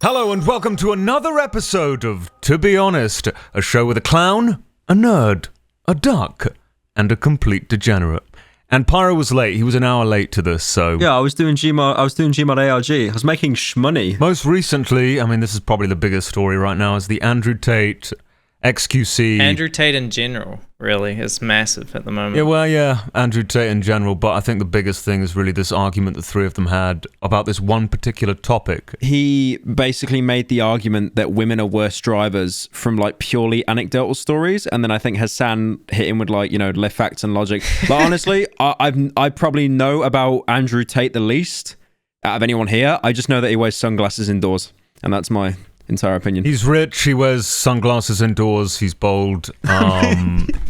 Hello and welcome to another episode of To Be Honest, a show with a clown, a nerd, a duck, and a complete degenerate. And Pyro was late. He was an hour late to this, so... Yeah, I was doing Gmod ARG. I was making shmoney. Most recently, I mean, this is probably the biggest story right now, is the Andrew Tate XQC... Andrew Tate in general, really, is massive at the moment. Yeah, Andrew Tate in general, but I think the biggest thing is really this argument the three of them had about this one particular topic. He basically made the argument that women are worse drivers from, like, purely anecdotal stories, and then I think Hasan hit him with, like, you know, left facts and logic. But honestly, I probably know about Andrew Tate the least out of anyone here. I just know that he wears sunglasses indoors, and that's my... entire opinion. He's rich. He wears sunglasses indoors. He's bold.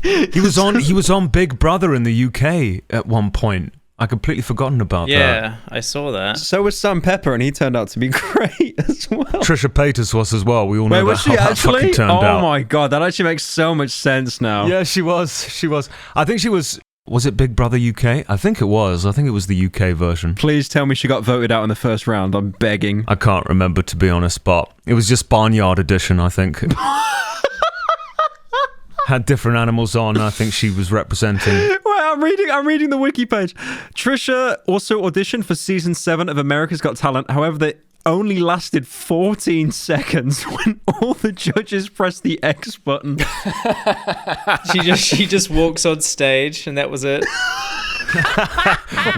He was on Big Brother in the UK at one point. I completely forgotten about that. Yeah, I saw that. So was Sam Pepper, and he turned out to be great as well. Trisha Paytas was as well. We all know was how she that actually? fucking turned out. Oh my god, that actually makes so much sense now. Yeah, she was. I think she was. Was it Big Brother UK? I think it was. I think it was the UK version. Please tell me she got voted out in the first round. I'm begging. I can't remember, to be honest, but it was just Barnyard Edition, I think. Had different animals on. I think she was representing. Wait, I'm reading the wiki page. Trisha also auditioned for season 7 of America's Got Talent. However, they only lasted 14 seconds when all the judges pressed the X button. She just walks on stage and that was it.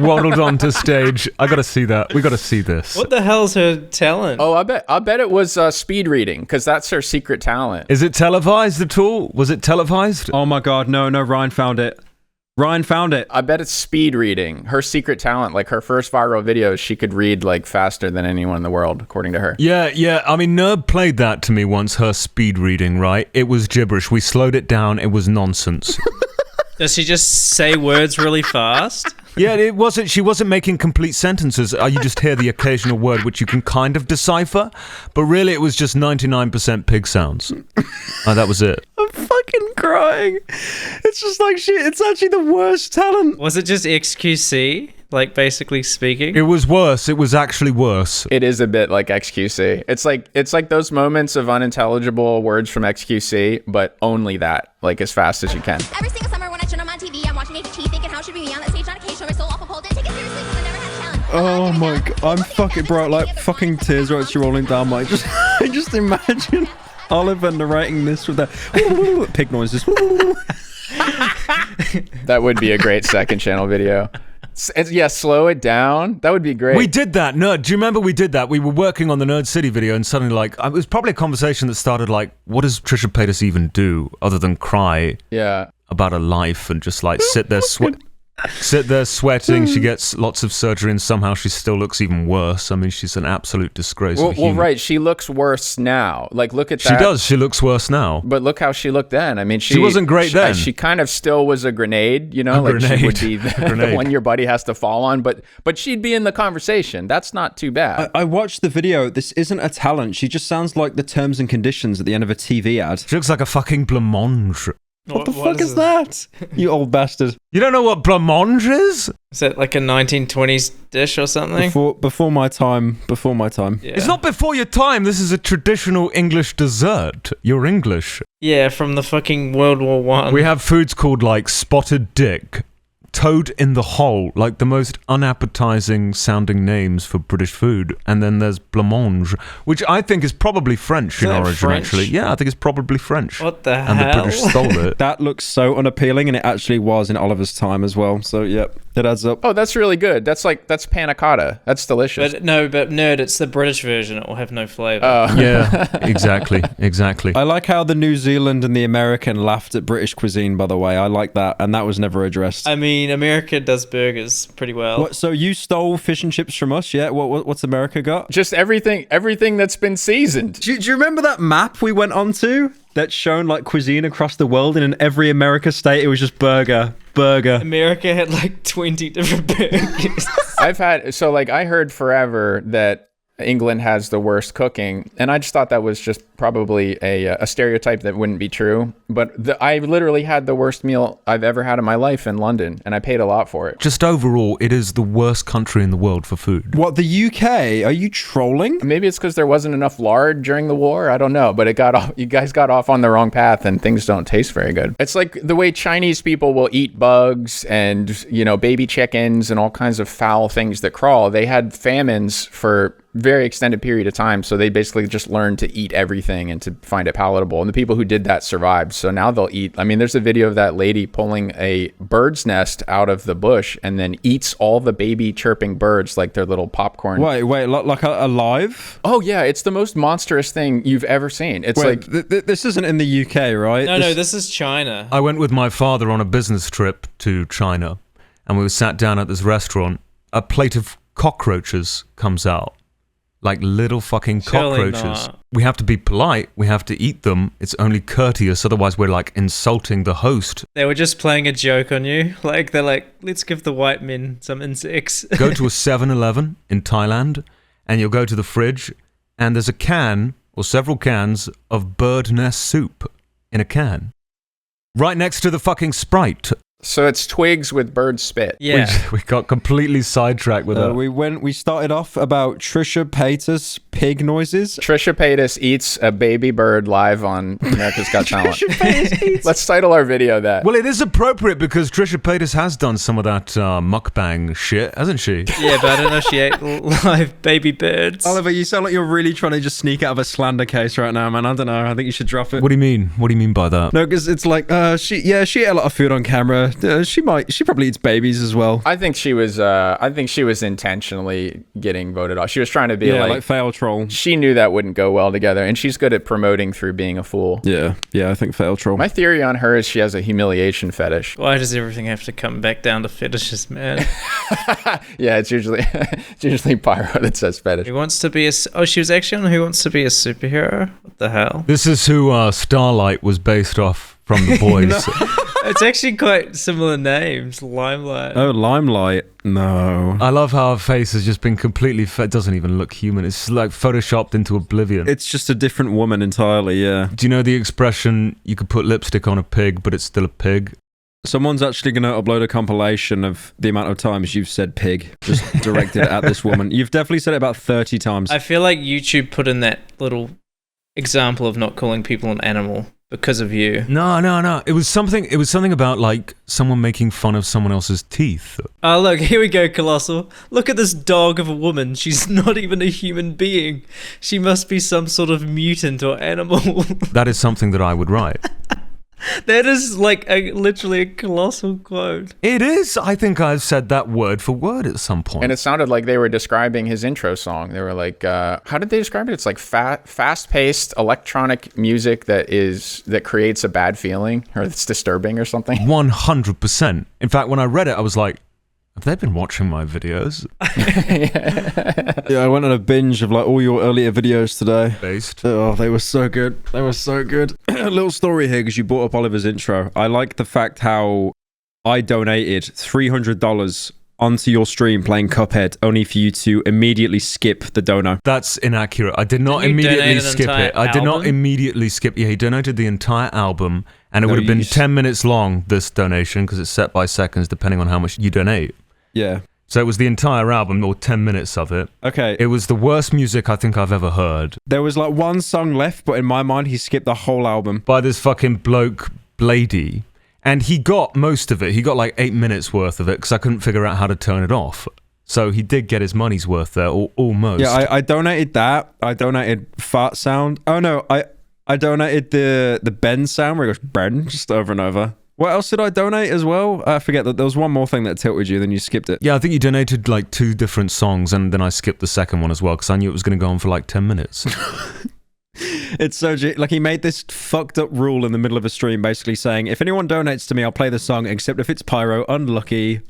Waddled onto stage. I gotta see that. We gotta see this. What the hell's her talent? Oh, I bet it was speed reading, because that's her secret talent. Is it televised at all? Was it televised? Oh my god, no, Ryan found it. I bet it's speed reading. Her secret talent, like her first viral videos, she could read like faster than anyone in the world, according to her. Yeah. I mean, Nerb played that to me once, her speed reading, right? It was gibberish. We slowed it down. It was nonsense. Does she just say words really fast? Yeah, it wasn't. She wasn't making complete sentences. You just hear the occasional word which you can kind of decipher, but really it was just 99% pig sounds. That was it. I'm fucking crying. It's just like shit. It's actually the worst talent. Was it just XQC? Like, basically speaking? It was worse. It was actually worse. It is a bit like XQC. It's like those moments of unintelligible words from XQC, but only that, like as fast as you can. Every single summer when I turn on my TV, I'm watching HT, thinking how should we be on that stage on occasion. We're so awful pole, didn't take it seriously because I never had talent. Oh my god, I'm fucking bro, like fucking tears are actually rolling down my I just imagine Oliver narrating this with that pig noises. That would be a great second channel video. Yeah, slow it down. That would be great. We did that, Nerd. Do you remember we did that? We were working on the Nerd City video and suddenly, like, it was probably a conversation that started like, what does Trisha Paytas even do other than cry about her life and just like sit there sweating. She gets lots of surgery and somehow she still looks even worse. I mean, she's an absolute disgrace. Well, right. She looks worse now. Like, look at that. She does. She looks worse now. But look how she looked then. I mean, she wasn't great then. She kind of still was a grenade, you know? She would be the one your buddy has to fall on. But she'd be in the conversation. That's not too bad. I watched the video. This isn't a talent. She just sounds like the terms and conditions at the end of a TV ad. She looks like a fucking blancmange. What the fuck is that? You old bastard. You don't know what blancmange is? Is that like a 1920s dish or something? Before my time. Yeah. It's not before your time. This is a traditional English dessert. You're English. Yeah, from the fucking World War One. We have foods called like spotted dick, toad in the hole, like the most unappetizing sounding names for British food. And then there's blancmange, which I think is probably French in origin, French? actually. Yeah, I think it's probably French. What the and hell? And the British stole it. That looks so unappealing, and it actually was in Oliver's time as well. So, yep, it adds up. Oh, that's really good. That's panna cotta. That's delicious. But Nerd, it's the British version. It will have no flavor. Yeah, exactly. I like how the New Zealand and the American laughed at British cuisine, by the way. I like that, and that was never addressed. I mean, America does burgers pretty well. What, so you stole fish and chips from us, yeah? What's America got? Just everything that's been seasoned. Do you remember that map we went on to that's shown like cuisine across the world, and in every America state it was just burger. America had like 20 different burgers. I heard forever that England has the worst cooking. And I just thought that was just probably a stereotype that wouldn't be true. But I literally had the worst meal I've ever had in my life in London, and I paid a lot for it. Just overall, it is the worst country in the world for food. What, the UK? Are you trolling? Maybe it's because there wasn't enough lard during the war. I don't know, but you guys got off on the wrong path, and things don't taste very good. It's like the way Chinese people will eat bugs and, baby chickens and all kinds of foul things that crawl. They had famines for very extended period of time, so they basically just learned to eat everything and to find it palatable, and the people who did that survived. So now they'll eat. I mean, there's a video of that lady pulling a bird's nest out of the bush and then eats all the baby chirping birds like they're little popcorn. Wait, like alive? Oh yeah, it's the most monstrous thing you've ever seen. It's this isn't in the UK, right? No, this is China. I went with my father on a business trip to China, and we were sat down at this restaurant. A plate of cockroaches comes out. Like little fucking cockroaches. We have to be polite. We have to eat them. It's only courteous. Otherwise, we're like insulting the host. They were just playing a joke on you. Like, they're like, let's give the white men some insects. Go to a 7-Eleven in Thailand, and you'll go to the fridge, and there's a can or several cans of bird nest soup in a can. Right next to the fucking Sprite. So it's twigs with bird spit. Yeah. We got completely sidetracked with that. We started off about Trisha Paytas pig noises. Trisha Paytas eats a baby bird live on America's Got Talent. Let's title our video that. Well, it is appropriate because Trisha Paytas has done some of that mukbang shit, hasn't she? Yeah, but I don't know if she ate live baby birds. Oliver, you sound like you're really trying to just sneak out of a slander case right now, man. I don't know. I think you should drop it. What do you mean? What do you mean by that? No, because it's like, she ate a lot of food on camera. She probably eats babies as well. I think she was intentionally getting voted off. She was trying to be like fail troll. She knew that wouldn't go well together, and she's good at promoting through being a fool. Yeah, I think fail troll. My theory on her is she has a humiliation fetish. Why does everything have to come back down to fetishes, man? Yeah, it's usually Pyro that says fetish. Who wants to be she was actually on Who Wants to Be a Superhero? What the hell? This is who Starlight was based off from The Boys. It's actually quite similar names. Limelight. Oh, Limelight. No. I love how her face has just been completely... It doesn't even look human. It's like photoshopped into oblivion. It's just a different woman entirely, yeah. Do you know the expression, you could put lipstick on a pig, but it's still a pig? Someone's actually going to upload a compilation of the amount of times you've said pig, just directed at this woman. You've definitely said it about 30 times. I feel like YouTube put in that little example of not calling people an animal because of you. No. It was something about like someone making fun of someone else's teeth. Oh, look, here we go, Colossal. Look at this dog of a woman. She's not even a human being. She must be some sort of mutant or animal. That is something that I would write. That is like literally a Colossal quote. It is. I think I've said that word for word at some point. And it sounded like they were describing his intro song. They were like, how did they describe it? It's like fast-paced electronic music that creates a bad feeling or it's disturbing or something. 100%. In fact, when I read it, I was like, have they been watching my videos? Yeah, I went on a binge of like all your earlier videos today. Based. Oh, they were so good. They were so good. A little story here because you brought up Oliver's intro. I like the fact how I donated $300 onto your stream playing Cuphead only for you to immediately skip the dono. That's inaccurate. I did not immediately skip it. I did not immediately skip. Yeah, he donated the entire album, and it would have been 10 minutes long, this donation, because it's set by seconds depending on how much you donate. Yeah. So it was the entire album, or 10 minutes of it. Okay. It was the worst music I think I've ever heard. There was like one song left, but in my mind, he skipped the whole album. By this fucking bloke, Blady. And he got most of it. He got like 8 minutes worth of it because I couldn't figure out how to turn it off. So he did get his money's worth there, almost. Yeah, I donated that. I donated fart sound. Oh no, I donated the Ben sound where it goes Ben just over and over. What else did I donate as well? I forget that there was one more thing that tilted you, then you skipped it. Yeah, I think you donated like 2 different songs, and then I skipped the second one as well because I knew it was going to go on for like 10 minutes. It's so like he made this fucked up rule in the middle of a stream, basically saying if anyone donates to me, I'll play the song, except if it's Pyro. Unlucky.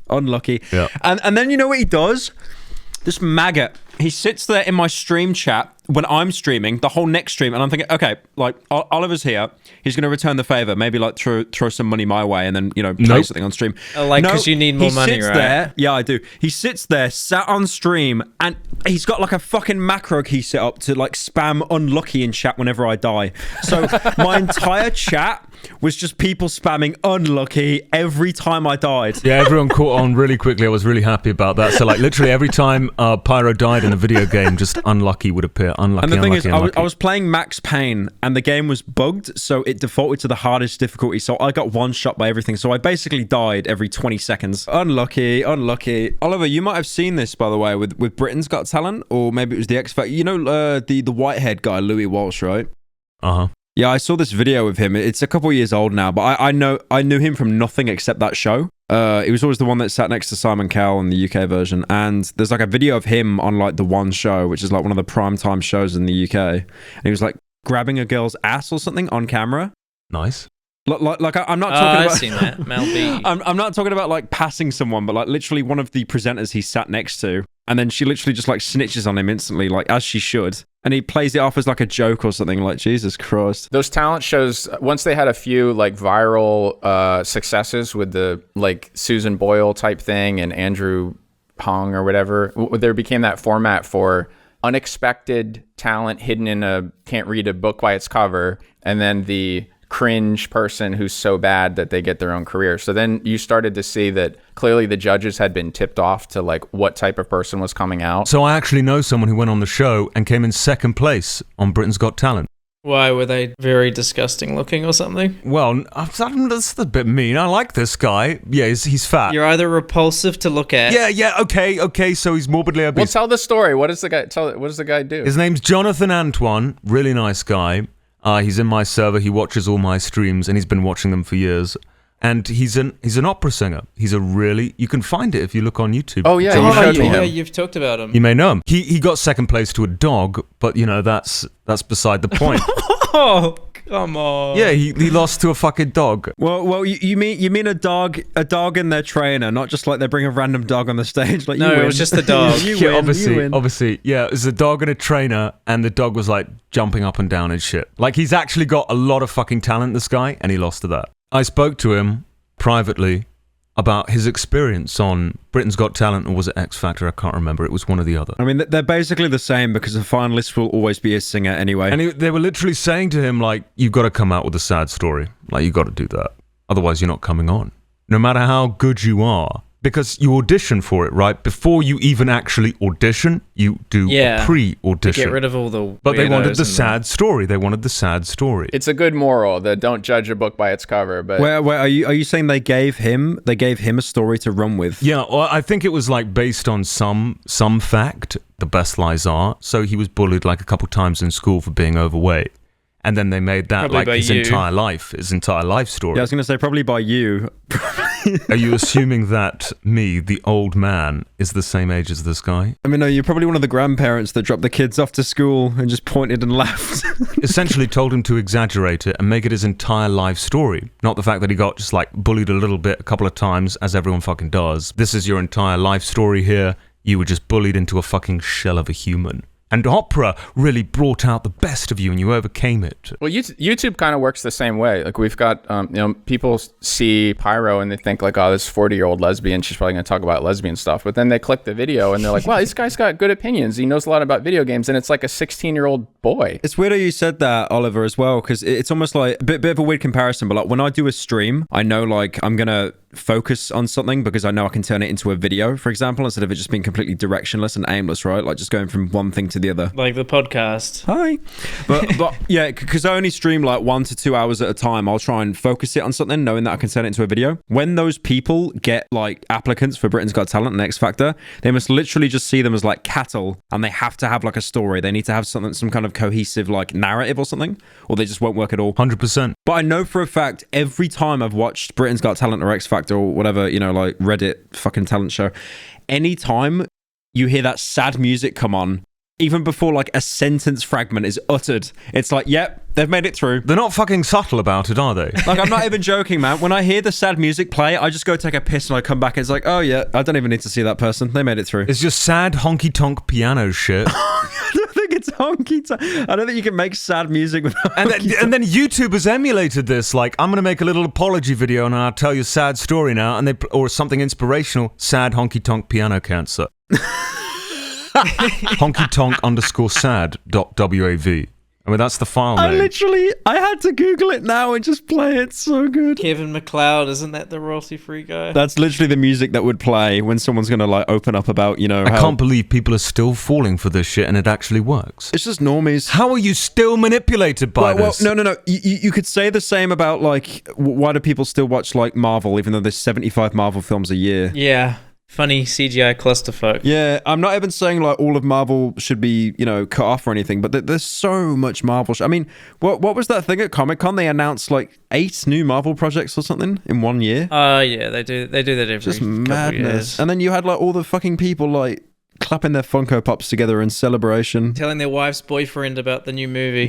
Yeah. And then you know what he does? This maggot. He sits there in my stream chat when I'm streaming, the whole next stream, and I'm thinking, okay, like Oliver's here, he's going to return the favor, maybe like throw some money my way, and then play something on stream. Because you need more money, right? There, yeah, I do. He sits there, sat on stream, and he's got like a fucking macro key set up to like spam unlucky in chat whenever I die. So my entire chat was just people spamming unlucky every time I died. Yeah, everyone caught on really quickly. I was really happy about that. So like literally every time Pyro died in a video game, just unlucky would appear. Unlucky, and the thing is, unlucky. I was playing Max Payne and the game was bugged, so it defaulted to the hardest difficulty. So I got one shot by everything. So I basically died every 20 seconds. Unlucky. Oliver, you might have seen this, by the way, with Britain's Got Talent, or maybe it was the X Factor. You know, the white-haired guy, Louis Walsh, right? Uh-huh. Yeah, I saw this video of him. It's a couple of years old now, but I knew him from nothing except that show. He was always the one that sat next to Simon Cowell in the UK version, and there's like a video of him on like The One Show, which is like one of the primetime shows in the UK, and he was like grabbing a girl's ass or something on camera. Nice. Like I'm not talking about. I've seen that, Mel B. I'm not talking about like passing someone, but like literally one of the presenters he sat next to, and then she literally just like snitches on him instantly, like as she should, and he plays it off as like a joke or something. Like, Jesus Christ. Those talent shows, once they had a few like viral successes with the like Susan Boyle type thing and Andrew Hong or whatever, there became that format for unexpected talent hidden in a can't read a book by its cover, and then the cringe person who's so bad that they get their own career. So then you started to see that clearly the judges had been tipped off to like what type of person was coming out. So I actually know someone who went on the show and came in second place on Britain's Got Talent. Why, were they very disgusting looking or something? Well, that's a bit mean. I like this guy. Yeah, he's fat. You're either repulsive to look at. Yeah, okay. So he's morbidly obese. Well, tell the story. What does the guy do? His name's Jonathan Antoine. Really nice guy. He's in my server. He watches all my streams, and he's been watching them for years. And he's an opera singer. You can find it if you look on YouTube. Oh yeah, you showed me him. Yeah, you've talked about him. You may know him. He got second place to a dog, but that's beside the point. Oh, come on. Yeah, he lost to a fucking dog. Well, you mean a dog and their trainer, not just like they bring a random dog on the stage. Like, no, it was just the dog. Yeah, obviously, yeah, it was a dog and a trainer, and the dog was like jumping up and down and shit. Like, he's actually got a lot of fucking talent, this guy, and he lost to that. I spoke to him privately about his experience on Britain's Got Talent, or was it X Factor? I can't remember. It was one or the other. I mean, they're basically the same because a finalist will always be a singer anyway. And they were literally saying to him, like, you've got to come out with a sad story. Like, you've got to do that. Otherwise, you're not coming on. No matter how good you are. Because you audition for it, right? Before you even actually audition, you do a pre-audition. To get rid of all the But they wanted the sad story. They wanted the sad story. It's a good moral that don't judge a book by its cover. But where are you saying they gave him a story to run with? Yeah, well, I think it was like based on some fact. The best lies are. So he was bullied like a couple times in school for being overweight. And then they made that probably like his entire life story. Yeah, I was going to say probably by you. Are you assuming that me, the old man, is the same age as this guy? I mean, no, you're probably one of the grandparents that dropped the kids off to school and just pointed and laughed. Essentially told him to exaggerate it and make it his entire life story. Not the fact that he got just like bullied a little bit a couple of times, as everyone fucking does. This is your entire life story here. You were just bullied into a fucking shell of a human. And opera really brought out the best of you, and you overcame it. Well, YouTube kind of works the same way. Like, we've got, people see Pyro and they think like, oh, this 40-year-old lesbian, she's probably going to talk about lesbian stuff. But then they click the video and they're like, wow, this guy's got good opinions. He knows a lot about video games, and it's like a 16-year-old boy. It's weird how you said that, Oliver, as well, because it's almost like a bit of a weird comparison. But like when I do a stream, I know like I'm going to focus on something because I know I can turn it into a video, for example, instead of it just being completely directionless and aimless, right? Like just going from one thing to the other. Like the podcast. Hi. But yeah, because I only stream like 1 to 2 hours at a time, I'll try and focus it on something, knowing that I can turn it into a video. When those people get like applicants for Britain's Got Talent and X Factor, they must literally just see them as like cattle, and they have to have like a story. They need to have some kind of cohesive like narrative or something, or they just won't work at all. 100%. But I know for a fact, every time I've watched Britain's Got Talent or X Factor or whatever, like Reddit fucking talent show, anytime you hear that sad music come on, even before like a sentence fragment is uttered, it's like, yep, they've made it through. They're not fucking subtle about it, are they? Like, I'm not even joking, man. When I hear the sad music play, I just go take a piss and I come back and it's like, oh yeah, I don't even need to see that person. They made it through. It's just sad honky tonk piano shit. I don't think think it's honky tonk. I don't think you can make sad music with and then YouTube has emulated this. Like, I'm going to make a little apology video and I'll tell you a sad story now, or something inspirational. Sad honky tonk piano cancer. honky tonk _sad.wav. I mean, that's the file name. I had to Google it now and just play it. So good. Kevin MacLeod, isn't that the royalty-free guy? That's literally the music that would play when someone's going to like open up about, you know, I can't believe people are still falling for this shit and it actually works. It's just normies. How are you still manipulated by this? Well, no. You could say the same about like, why do people still watch like Marvel, even though there's 75 Marvel films a year? Yeah. Funny CGI clusterfuck. Yeah, I'm not even saying like all of Marvel should be, you know, cut off or anything, but there's so much Marvel. I mean, what was that thing at Comic-Con? They announced like 8 new Marvel projects or something in 1 year. Yeah, they do that every just madness. Years. And then you had like all the fucking people like clapping their Funko Pops together in celebration, telling their wife's boyfriend about the new movie.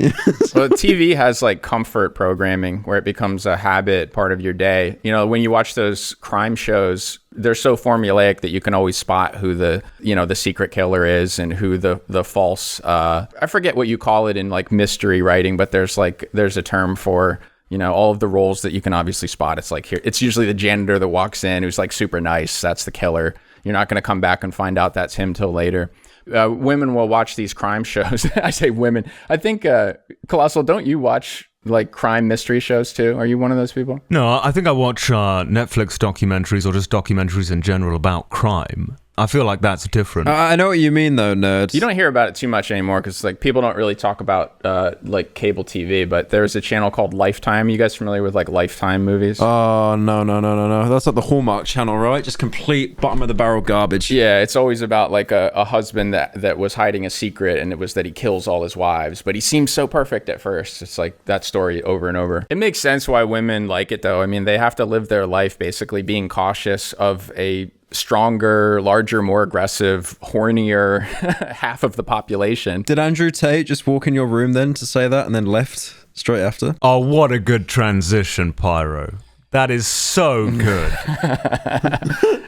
Well, TV has like comfort programming where it becomes a habit, part of your day. You know, when you watch those crime shows, they're so formulaic that you can always spot who the secret killer is and who the false I forget what you call it in like mystery writing, but there's a term for, you know, all of the roles that you can obviously spot. It's like, here, it's usually the janitor that walks in who's like super nice. That's the killer. You're not going to come back and find out that's him till later. Women will watch these crime shows. I say women. I think, Colossal, don't you watch like crime mystery shows too? Are you one of those people? No, I think I watch Netflix documentaries or just documentaries in general about crime. I feel like that's different. I know what you mean, though, nerds. You don't hear about it too much anymore because like people don't really talk about like cable TV. But there's a channel called Lifetime. You guys familiar with like Lifetime movies? Oh no! That's like the Hallmark Channel, right? Just complete bottom of the barrel garbage. Yeah, it's always about like a husband that was hiding a secret, and it was that he kills all his wives. But he seems so perfect at first. It's like that story over and over. It makes sense why women like it, though. I mean, they have to live their life basically being cautious of a stronger, larger, more aggressive, hornier half of the population. Did Andrew Tate just walk in your room then to say that and then left straight after? Oh, what a good transition, Pyro. That is so good.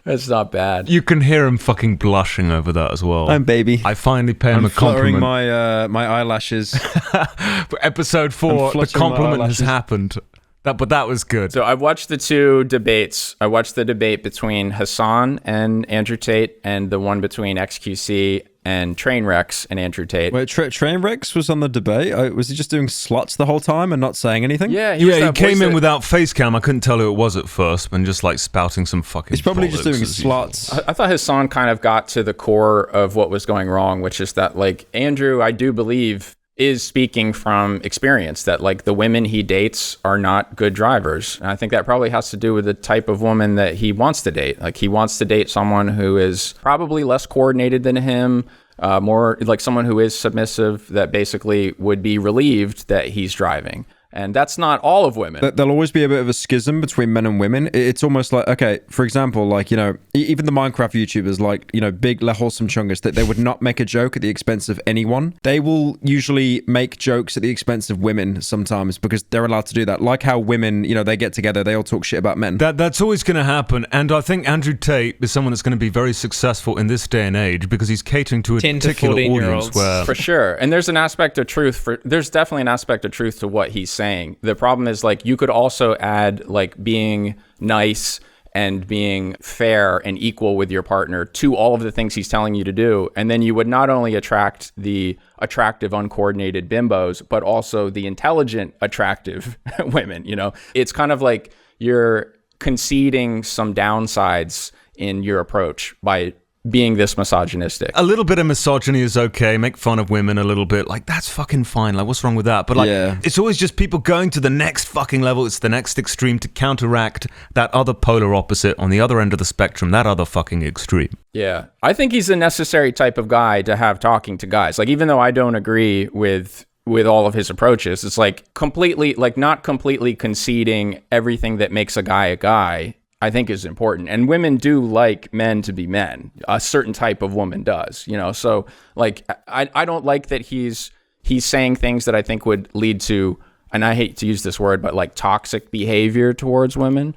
That's not bad. You can hear him fucking blushing over that as well. I'm baby. I finally pay him a compliment. My eyelashes. For episode 4, the compliment has happened. But that was good. So I've watched the 2 debates. I watched the debate between Hasan and Andrew Tate and the one between XQC and Trainwrecks and Andrew Tate. Wait, Trainwrecks was on the debate? Was he just doing sluts the whole time and not saying anything? Yeah, he came in without face cam. I couldn't tell who it was at first, and just like spouting some fucking. He's probably just doing sluts. I thought Hasan kind of got to the core of what was going wrong, which is that like Andrew, I do believe, is speaking from experience that like the women he dates are not good drivers. And I think that probably has to do with the type of woman that he wants to date. Like he wants to date someone who is probably less coordinated than him, more like someone who is submissive, that basically would be relieved that he's driving. And that's not all of women. There'll always be a bit of a schism between men and women. It's almost like, okay, for example, like, you know, even the Minecraft YouTubers, like, you know, big wholesome chungus, that they would not make a joke at the expense of anyone. They will usually make jokes at the expense of women sometimes because they're allowed to do that. Like how women, you know, they get together, they all talk shit about men. That's always going to happen. And I think Andrew Tate is someone that's going to be very successful in this day and age because he's catering to a particular audience where... For sure. And there's an aspect of truth. There's definitely an aspect of truth to what he's saying. The problem is like you could also add like being nice and being fair and equal with your partner to all of the things he's telling you to do, and then you would not only attract the attractive uncoordinated bimbos but also the intelligent attractive women. You know, it's kind of like you're conceding some downsides in your approach by being this misogynistic. A little bit of misogyny is okay. Make fun of women a little bit. Like, that's fucking fine. Like, what's wrong with that? But like, It's always just people going to the next fucking level. It's the next extreme to counteract that other polar opposite on the other end of the spectrum, that other fucking extreme. Yeah. I think he's a necessary type of guy to have talking to guys. Like, even though I don't agree with all of his approaches, it's like completely, like not completely conceding everything that makes a guy, I think is important. And women do like men to be men. A certain type of woman does, you know? So like, I don't like that he's saying things that I think would lead to, and I hate to use this word, but like toxic behavior towards women.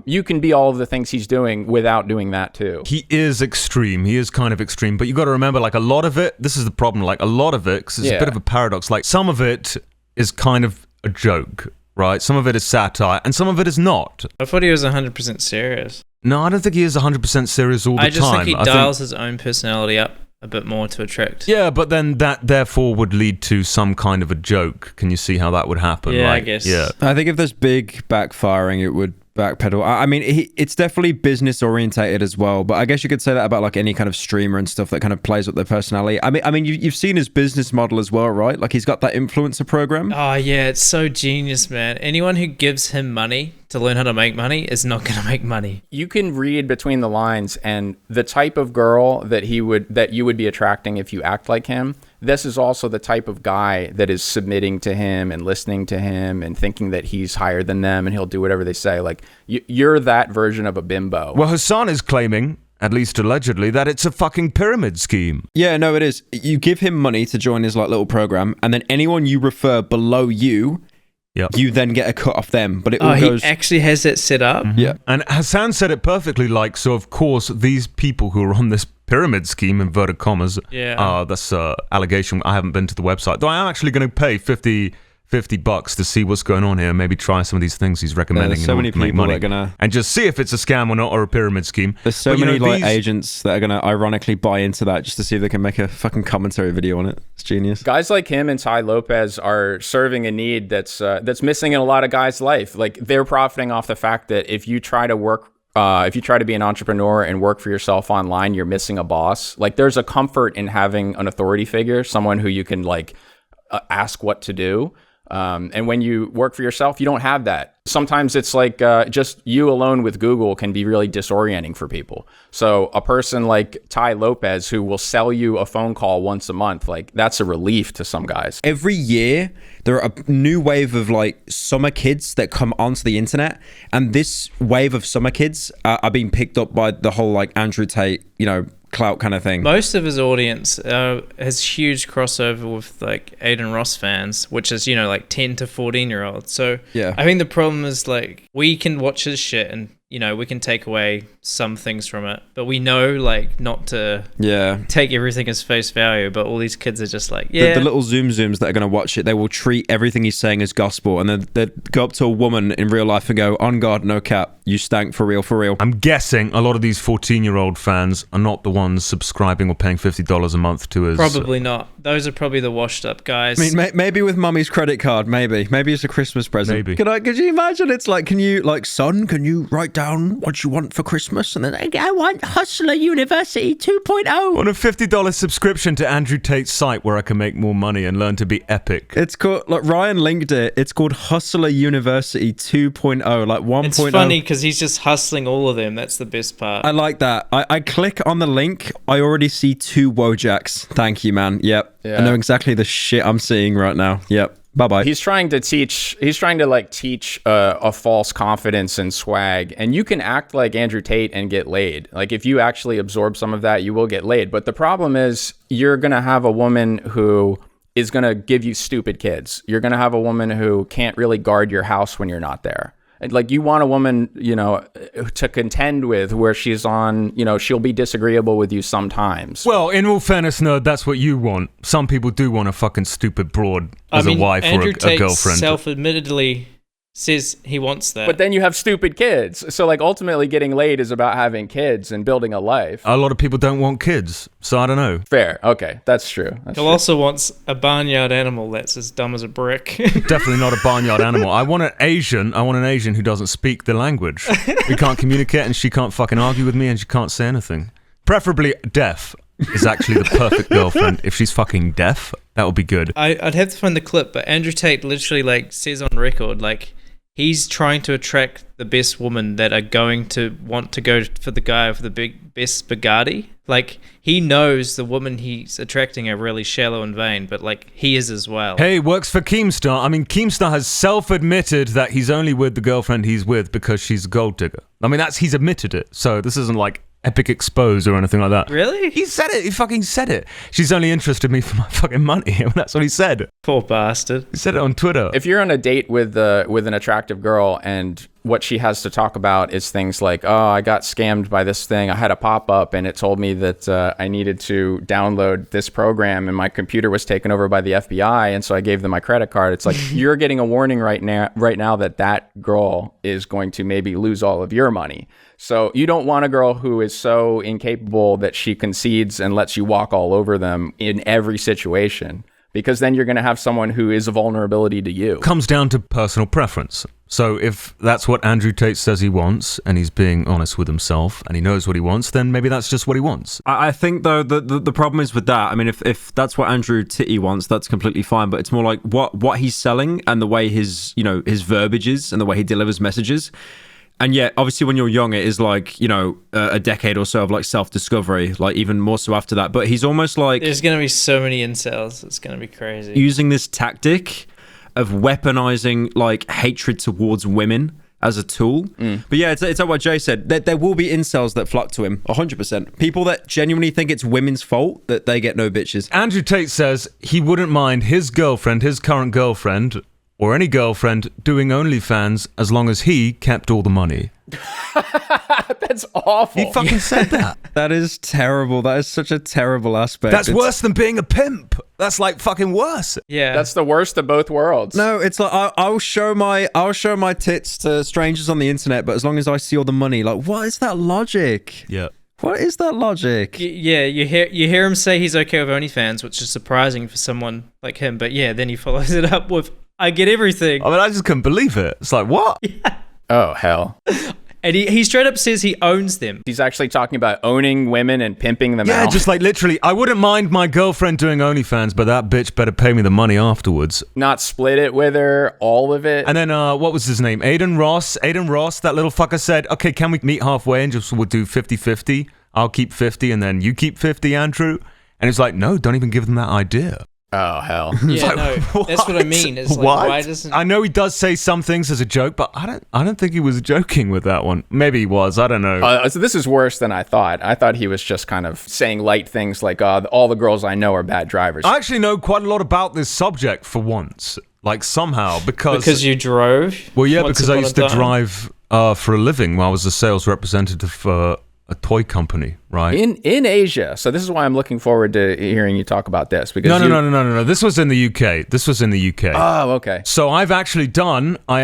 You can be all of the things he's doing without doing that too. He is extreme. He is kind of extreme. But you got to remember, like, a lot of it, this is the problem, like, a lot of it, because it's a bit of a paradox, like, some of it is kind of a joke, right? Some of it is satire, and some of it is not. I thought he was 100% serious. No, I don't think he is 100% serious all the time. I just think he dials his own personality up a bit more to attract. Yeah, but then that therefore would lead to some kind of a joke. Can you see how that would happen? Yeah, like, I guess. Yeah. I think if there's big backfiring, it would backpedal. I mean, it's definitely business orientated as well, but I guess you could say that about like any kind of streamer and stuff that kind of plays with their personality. I mean, you've seen his business model as well, right? Like he's got that influencer program. Oh yeah, it's so genius, man. Anyone who gives him money to learn how to make money is not going to make money. You can read between the lines, and the type of girl that you would be attracting if you act like him. This is also the type of guy that is submitting to him and listening to him and thinking that he's higher than them and he'll do whatever they say. Like, you're that version of a bimbo. Well, Hasan is claiming, at least allegedly, that it's a fucking pyramid scheme. Yeah, no, it is. You give him money to join his like little program, and then anyone you refer below you, you then get a cut off them. But it all goes... he actually has that set up? Mm-hmm. Yeah. And Hasan said it perfectly, like, so of course, these people who are on this pyramid scheme, inverted commas, that's an allegation. I haven't been to the website, though I am actually going to pay $50 to see what's going on here, maybe try some of these things he's recommending. There's so many people that are gonna, and just see if it's a scam or not, or a pyramid scheme. There's so many like agents that are gonna ironically buy into that just to see if they can make a fucking commentary video on it. It's genius. Guys like him and Ty Lopez are serving a need that's missing in a lot of guys' life. Like, they're profiting off the fact that if you try to work, if you try to be an entrepreneur and work for yourself online, you're missing a boss. Like, there's a comfort in having an authority figure, someone who you can like ask what to do. And when you work for yourself, you don't have that. Sometimes it's like just you alone with Google can be really disorienting for people. So a person like Ty Lopez, who will sell you a phone call once a month, like, that's a relief to some guys. Every year, there are a new wave of like summer kids that come onto the internet. And this wave of summer kids are being picked up by the whole like Andrew Tate, clout kind of thing. Most of his audience has huge crossover with like Aiden Ross fans, which is like 10 to 14-year-olds. So yeah, I think the problem is like we can watch his shit and we can take away some things from it, but we know like not to take everything as face value. But all these kids are just like the little zooms that are going to watch it, they will treat everything he's saying as gospel, and then they go up to a woman in real life and go, "On God, no cap, you stank for real, for real." I'm guessing a lot of these 14-year-old fans are not the ones subscribing or paying $50 a month to his... Probably not. Those are probably the washed up guys. I mean, maybe with mummy's credit card, maybe it's a Christmas present. Maybe. Could you imagine? It's like, son, can you write down what you want for Christmas? And then I want Hustler University 2.0. I want a $50 subscription to Andrew Tate's site where I can make more money and learn to be epic. It's called, like, Ryan linked it. It's called Hustler University 2.0, like 1.0. It's funny because he's just hustling all of them. That's the best part. I like that. I click on the link. I already see 2 Wojaks. Thank you, man. Yep. Yeah. I know exactly the shit I'm seeing right now. Yep. Bye-bye. He's trying to teach a false confidence and swag, and you can act like Andrew Tate and get laid. Like, if you actually absorb some of that, you will get laid. But the problem is you're going to have a woman who is going to give you stupid kids. You're going to have a woman who can't really guard your house when you're not there. Like, you want a woman, to contend with where she's on, she'll be disagreeable with you sometimes. Well, in all fairness, Nerd, that's what you want. Some people do want a fucking stupid broad as a wife Andrew or a girlfriend. Self-admittedly says he wants that. But then you have stupid kids. So, like, ultimately getting laid is about having kids and building a life. A lot of people don't want kids, so I don't know. Fair. Okay. That's true. Colossal wants a barnyard animal that's as dumb as a brick. Definitely not a barnyard animal. I want an Asian who doesn't speak the language. We can't communicate, and she can't fucking argue with me, and she can't say anything. Preferably deaf is actually the perfect girlfriend. If she's fucking deaf, that would be good. I'd have to find the clip, but Andrew Tate literally like says on record, like, he's trying to attract the best women that are going to want to go for the guy with the best Bugatti. Like, he knows the women he's attracting are really shallow and vain, but like, he is as well. Hey, works for Keemstar. I mean, Keemstar has self-admitted that he's only with the girlfriend he's with because she's a gold digger. I mean, he's admitted it. So this isn't like Epic Expose or anything like that. Really? He said it. He fucking said it. She's only interested in me for my fucking money. That's what he said. Poor bastard. He said it on Twitter. If you're on a date with an attractive girl and what she has to talk about is things like, oh, I got scammed by this thing. I had a pop-up and it told me that I needed to download this program and my computer was taken over by the FBI. And so I gave them my credit card. It's like, you're getting a warning right now that girl is going to maybe lose all of your money. So you don't want a girl who is so incapable that she concedes and lets you walk all over them in every situation, because then you're going to have someone who is a vulnerability to you. Comes down to personal preference. So if that's what Andrew Tate says he wants, and he's being honest with himself, and he knows what he wants, then maybe that's just what he wants. I think, though, the problem is with that. I mean, if that's what Andrew Titty wants, that's completely fine. But it's more like what he's selling and the way his verbiage is and the way he delivers messages. And yet, obviously, when you're young, it is like, a decade or so of like self-discovery, like even more so after that. But he's almost like... There's going to be so many incels. It's going to be crazy. Using this tactic of weaponizing like hatred towards women as a tool. But yeah, it's like what Jay said. There will be incels that flock to him, 100%. People that genuinely think it's women's fault that they get no bitches. Andrew Tate says he wouldn't mind his current girlfriend, or any girlfriend doing OnlyFans as long as he kept all the money. That's awful. He fucking said that. That is terrible. That is such a terrible aspect. That's worse than being a pimp. That's like fucking worse. Yeah. That's the worst of both worlds. No, it's like I'll show my tits to strangers on the internet, but as long as I see all the money, like, what is that logic? Yeah. What is that logic? Yeah, you hear him say he's okay with OnlyFans, which is surprising for someone like him. But yeah, then he follows it up with, I get everything. I mean, I just couldn't believe it. It's like, what? Yeah. Oh, hell. And he straight up says he owns them. He's actually talking about owning women and pimping them out. Yeah, just like literally, I wouldn't mind my girlfriend doing OnlyFans, but that bitch better pay me the money afterwards. Not split it with her, all of it. And then, what was his name? Aiden Ross, that little fucker said, okay, can we meet halfway and we'll do 50-50? I'll keep 50 and then you keep 50, Andrew. And it's like, no, don't even give them that idea. Oh, hell. Yeah, like, no, that's what I mean. It's like, what? why doesn't... I know he does say some things as a joke, but I don't think he was joking with that one. Maybe he was. I don't know. So this is worse than I thought. I thought he was just kind of saying light things like, all the girls I know are bad drivers. I actually know quite a lot about this subject for once. Like, somehow, because you drove? Well, yeah, because I used to drive for a living while I was a sales representative for a toy company, right? In Asia. So this is why I'm looking forward to hearing you talk about this. Because No. This was in the UK. Oh, okay. So I've actually done, I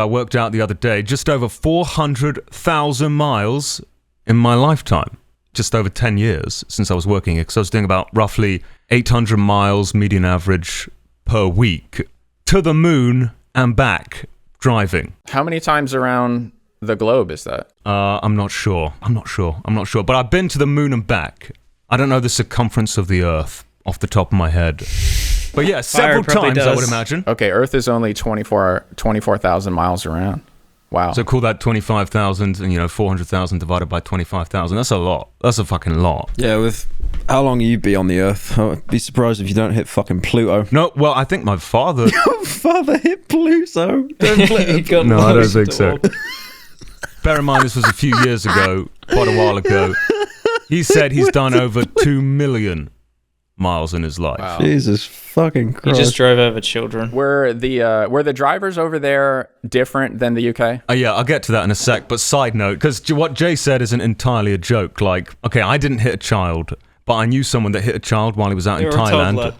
worked out the other day, just over 400,000 miles in my lifetime. Just over 10 years since I was working here. Because I was doing about roughly 800 miles median average per week to the moon and back driving. How many times around the globe is that? I'm not sure. But I've been to the moon and back. I don't know the circumference of the Earth off the top of my head. But yeah, several times, I would imagine. Okay, Earth is only 24,000 miles around. Wow. So call that 25,000 and, 400,000 divided by 25,000. That's a lot. That's a fucking lot. Yeah, with how long you be on the Earth, I'd be surprised if you don't hit fucking Pluto. No, well, I think my father... Your father hit Pluto? No, I don't think so. Bear in mind, this was a few years ago, quite a while ago. He said he's done over 2 million miles in his life. Wow. Jesus fucking Christ. He just drove over children. Were the drivers over there different than the UK? Yeah, I'll get to that in a sec. But side note, because what Jay said isn't entirely a joke. Like, okay, I didn't hit a child, but I knew someone that hit a child while he was out in Thailand.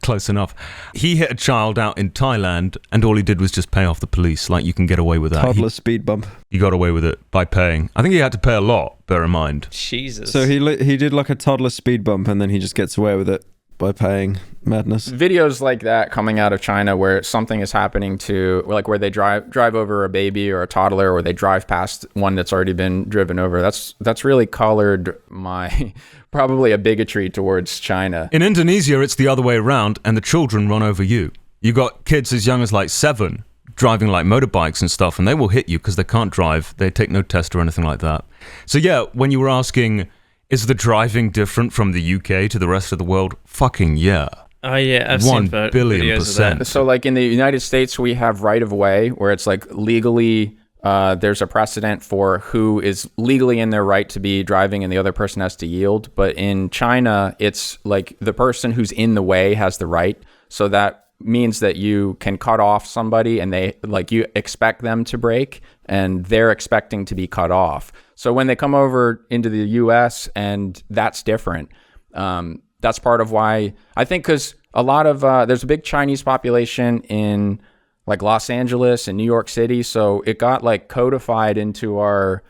Close enough. He hit a child out in Thailand, and all he did was just pay off the police. Like, you can get away with that. Toddler speed bump. He got away with it by paying. I think he had to pay a lot, bear in mind. Jesus. So he did like a toddler speed bump, and then he just gets away with it by paying. Madness. Videos like that coming out of China where something is happening to, like where they drive over a baby or a toddler, or they drive past one that's already been driven over. That's really colored my probably a bigotry towards China. In Indonesia, it's the other way around, and the children run over you. You got kids as young as like 7 driving like motorbikes and stuff, and they will hit you because they can't drive. They take no test or anything like that. So yeah, when you were asking, is the driving different from the UK to the rest of the world? Fucking yeah. Oh yeah, I've 1 seen billion videos percent. of that. So like in the United States, we have right of way where it's like legally there's a precedent for who is legally in their right to be driving and the other person has to yield. But in China, it's like the person who's in the way has the right. So that means that you can cut off somebody and they like you expect them to brake and they're expecting to be cut off. So when they come over into the US and that's different, that's part of why I think, because a lot of there's a big Chinese population in like Los Angeles and New York City, so it got like codified into our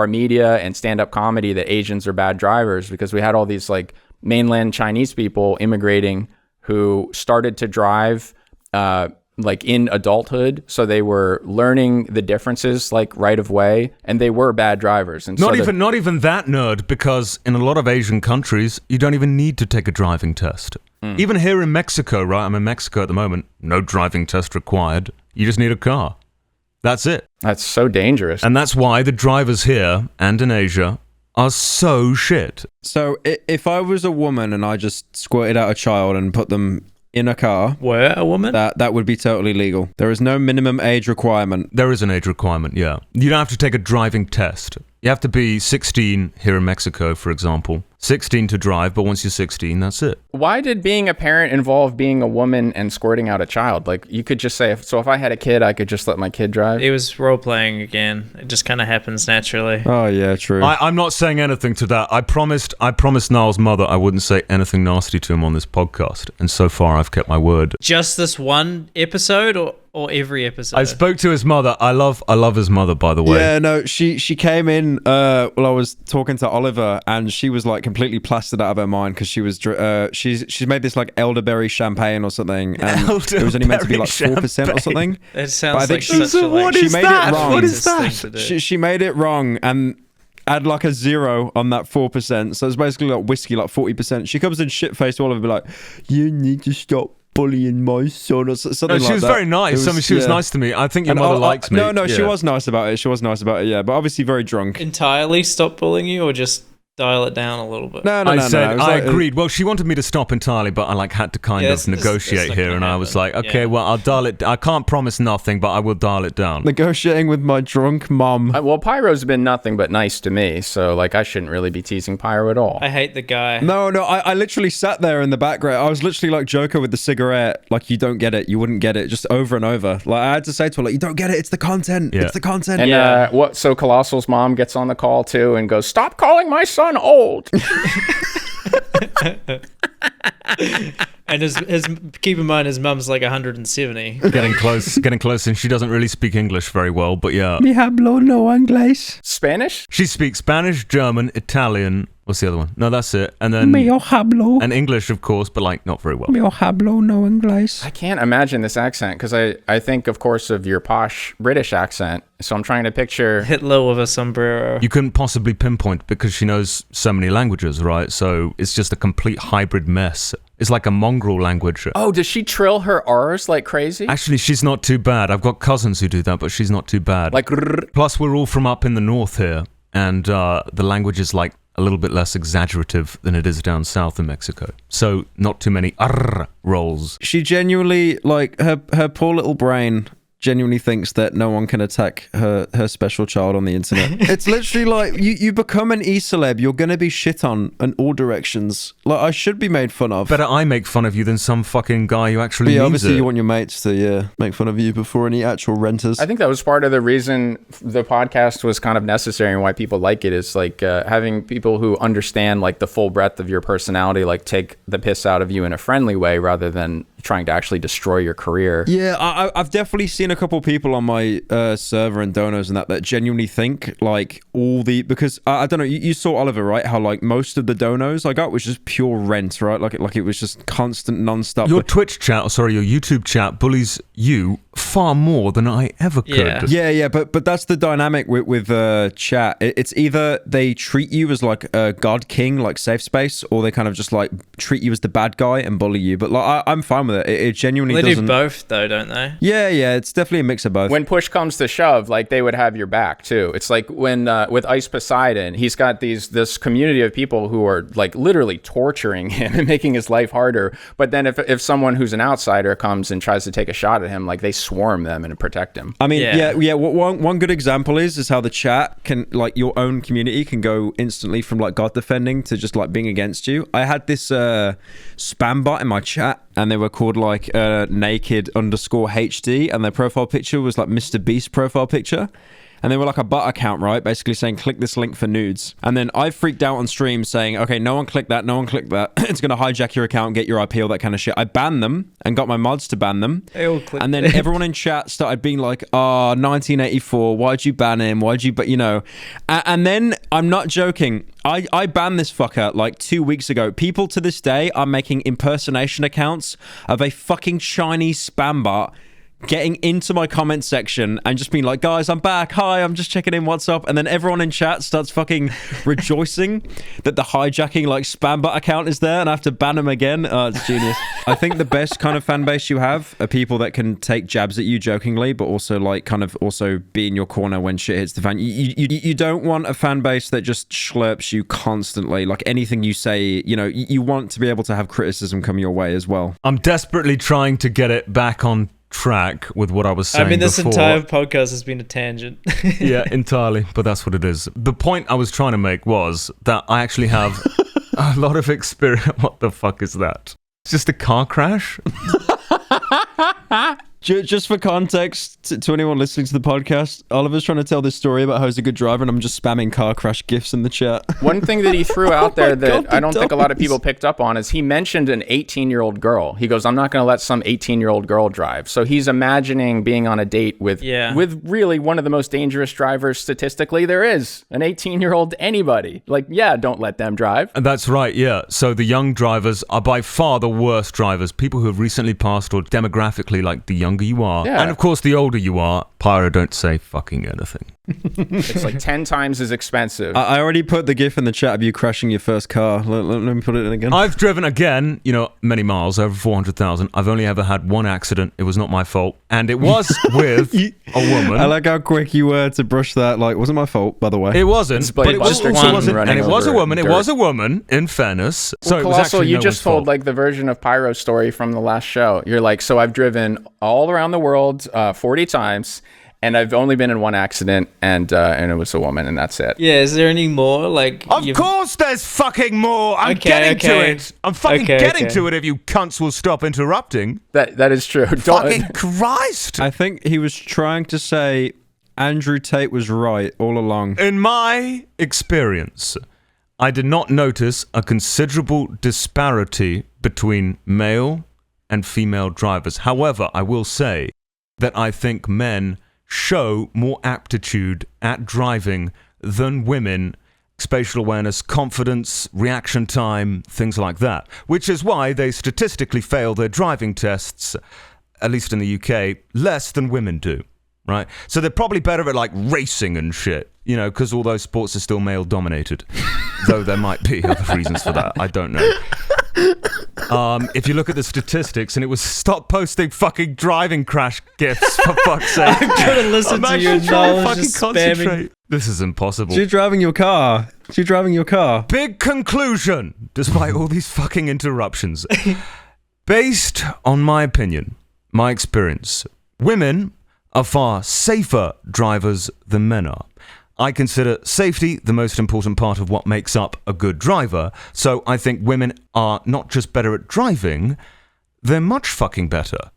media and stand-up comedy that Asians are bad drivers, because we had all these like mainland Chinese people immigrating who started to drive like in adulthood, so they were learning the differences like right of way, and they were bad drivers. And not even that nerd, because in a lot of Asian countries you don't even need to take a driving test. Even here in Mexico, right? I'm in Mexico at the moment. No driving test required. You just need a car. That's it. That's so dangerous. And that's why the drivers here and in Asia are so shit. So if I was a woman and I just squirted out a child and put them in a car, were a woman, that would be totally legal. There is no minimum age requirement. There is an age requirement, yeah. You don't have to take a driving test. You have to be 16 here in Mexico, for example. 16 to drive, but once you're 16, that's it. Why did being a parent involve being a woman and squirting out a child? Like, you could just say, so if I had a kid, I could just let my kid drive? It was role-playing again. It just kind of happens naturally. Oh, yeah, true. I'm not saying anything to that. I promised Niall's mother I wouldn't say anything nasty to him on this podcast, and so far I've kept my word. Just this one episode, or every episode? I spoke to his mother. I love his mother, by the way. Yeah, no, she came in while I was talking to Oliver, and she was like completely plastered out of her mind because she was she's made this like elderberry champagne or something, and it was only meant to be like 4% or something. It sounds like she such a like, she made it wrong. What is that? She made it wrong and add like a 0 on that 4%. So it's basically like whiskey, like 40%. She comes in shit-faced to Oliver and be like, "You need to stop bullying my son," or something like that. She was very nice. I mean, she was nice to me. I think your mother likes me. No, she was nice about it. Yeah, but obviously very drunk. Entirely stop bullying you, or just dial it down a little bit? No. I agreed. Well, she wanted me to stop entirely, but I like had to kind of negotiate here, and I was like, okay, well, I'll dial it. I can't promise nothing, but I will dial it down. Negotiating with my drunk mom. Well, Pyro's been nothing but nice to me, so like I shouldn't really be teasing Pyro at all. I hate the guy. No, I literally sat there in the background. I was literally like Joker with the cigarette. Like, you don't get it. You wouldn't get it. Just over and over. Like, I had to say to her, like, you don't get it. It's the content. Yeah. It's the content. And so Colossal's mom gets on the call too and goes, "Stop calling my son old." And his keep in mind, his mum's like 170. Getting close, and she doesn't really speak English very well, but yeah. Mi hablo no inglés. Spanish? She speaks Spanish, German, Italian. What's the other one? No, that's it. And then Mi hablo. and English, of course, but like not very well. Mi hablo no inglés. I can't imagine this accent because I think, of course, of your posh British accent. So I'm trying to picture Hitler with a sombrero. You couldn't possibly pinpoint because she knows so many languages, right? So it's just a complete hybrid mess. It's like a mongrel language. Oh, does she trill her R's like crazy? Actually, she's not too bad. I've got cousins who do that, but she's not too bad. Like, plus, we're all from up in the north here, and the language is like a little bit less exaggerative than it is down south in Mexico. So not too many rolls. She genuinely, like, her poor little brain genuinely thinks that no one can attack her special child on the internet. It's literally like you become an e-celeb, you're gonna be shit on in all directions. Like, I should be made fun of. Better I make fun of you than some fucking guy who actually means obviously it. You want your mates to make fun of you before any actual renters. I think that was part of the reason the podcast was kind of necessary and why people like it, is like having people who understand like the full breadth of your personality, like take the piss out of you in a friendly way rather than trying to actually destroy your career. Yeah, I've definitely seen a couple people on my server and donos and that genuinely think like all the, because I don't know, you saw Oliver, right? How like most of the donos I got was just pure rent, right? Like it was just constant non-stop. Your Twitch chat, your YouTube chat bullies you far more than I ever could. Yeah, but that's the dynamic with chat. It's either they treat you as like a god king, like safe space, or they kind of just like treat you as the bad guy and bully you. But like I'm fine with it. It genuinely they doesn't. do both though, don't they? Yeah, it's definitely a mix of both. When push comes to shove, like they would have your back too. It's like when with Ice Poseidon, he's got this community of people who are like literally torturing him and making his life harder. But then if someone who's an outsider comes and tries to take a shot at him, like they swarm them and protect him. I mean, yeah. One good example is how the chat can, like, your own community can go instantly from like God defending to just like being against you. I had this spam bot in my chat and they were called like naked_HD, and their profile picture was like Mr. Beast profile picture. And they were like a butt account, right? Basically saying, click this link for nudes. And then I freaked out on stream saying, okay, no one click that, no one click that. It's going to hijack your account, get your IP, all that kind of shit. I banned them and got my mods to ban them. They all clicked and then it. everyone in chat started being like, 1984, why'd you ban him? Why'd you, and then I'm not joking. I banned this fucker like 2 weeks ago. People to this day are making impersonation accounts of a fucking Chinese spam bot, getting into my comment section and just being like, guys, I'm back. Hi, I'm just checking in. What's up? And then everyone in chat starts fucking rejoicing that the hijacking like spam bot account is there, and I have to ban them again. Oh, it's genius. I think the best kind of fan base you have are people that can take jabs at you jokingly, but also like kind of also be in your corner when shit hits the fan. You don't want a fan base that just slurps you constantly. Like anything you say, you want to be able to have criticism come your way as well. I'm desperately trying to get it back on track with what I was saying this before. entire podcast has been a tangent. Yeah, entirely, but that's what it is. The point I was trying to make was that I actually have a lot of experience. What the fuck is that? It's just a car crash? Just for context, to anyone listening to the podcast, Oliver's trying to tell this story about how he's a good driver, and I'm just spamming car crash gifs in the chat. One thing that he threw out there that I don't think a lot of people picked up on is he mentioned an 18-year-old girl. He goes, I'm not going to let some 18-year-old girl drive. So he's imagining being on a date with really one of the most dangerous drivers statistically there is, an 18-year-old anybody. Like, yeah, don't let them drive. And that's right, yeah. So the young drivers are by far the worst drivers. People who have recently passed, or demographically, like the younger you are. Yeah. And of course, the older you are, Pyro, don't say fucking anything. It's like 10 times as expensive. I already put the gif in the chat of you crashing your first car. Let me put it in again. I've driven again, many miles, over 400,000. I've only ever had one accident. It was not my fault. And it was with a woman. I like how quick you were to brush that. Like, wasn't my fault, by the way. It wasn't, but it was also wasn't. And it was a woman. Dirt. It was a woman, in fairness. So it was Colossal, actually you no just one's told fault. like the version of Pyro's story from the last show. You're like, so I've driven all around the world 40 times. And I've only been in one accident, and it was a woman, and that's it. Yeah, is there any more? Like, Of course there's fucking more. I'm getting to it. I'm fucking getting to it if you cunts will stop interrupting. That is true. Fucking Christ. I think he was trying to say Andrew Tate was right all along. In my experience, I did not notice a considerable disparity between male and female drivers. However, I will say that I think men show more aptitude at driving than women. Spatial awareness, confidence, reaction time, things like that. Which is why they statistically fail their driving tests, at least in the UK, less than women do, right? So they're probably better at like racing and shit, because all those sports are still male dominated. Though there might be other reasons for that. I don't know. If you look at the statistics, and it was stop posting fucking driving crash gifs, for fuck's sake. I'm trying to listen to you and now just spamming. This is impossible. She's driving your car. Big conclusion, despite all these fucking interruptions. Based on my opinion, my experience, women are far safer drivers than men are. I consider safety the most important part of what makes up a good driver, so I think women are not just better at driving, they're much fucking better.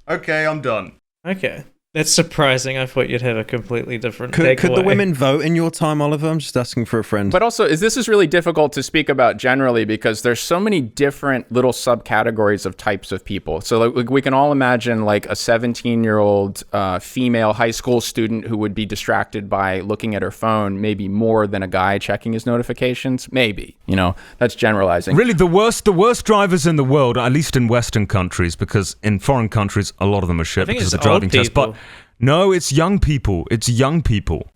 Okay, I'm done. Okay. That's surprising. I thought you'd have a completely different Could takeaway. the women vote in your time, Oliver? I'm just asking for a friend. But also, this is really difficult to speak about generally because there's so many different little subcategories of types of people. So like, we can all imagine like a 17-year-old female high school student who would be distracted by looking at her phone maybe more than a guy checking his notifications. Maybe, that's generalizing. Really, the worst drivers in the world, at least in Western countries, because in foreign countries, a lot of them are shit because of the driving test. But no, it's young people.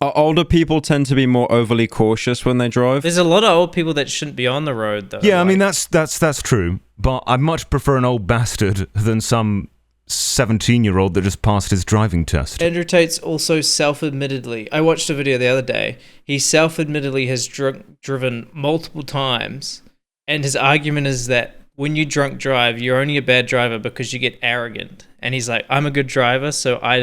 Older people tend to be more overly cautious when they drive. There's a lot of old people that shouldn't be on the road, though. Yeah, I mean, that's true. But I much prefer an old bastard than some 17-year-old that just passed his driving test. Andrew Tate's also self-admittedly, I watched a video the other day, he self-admittedly has driven multiple times, and his argument is that when you drunk drive, you're only a bad driver because you get arrogant. And he's like, I'm a good driver, so I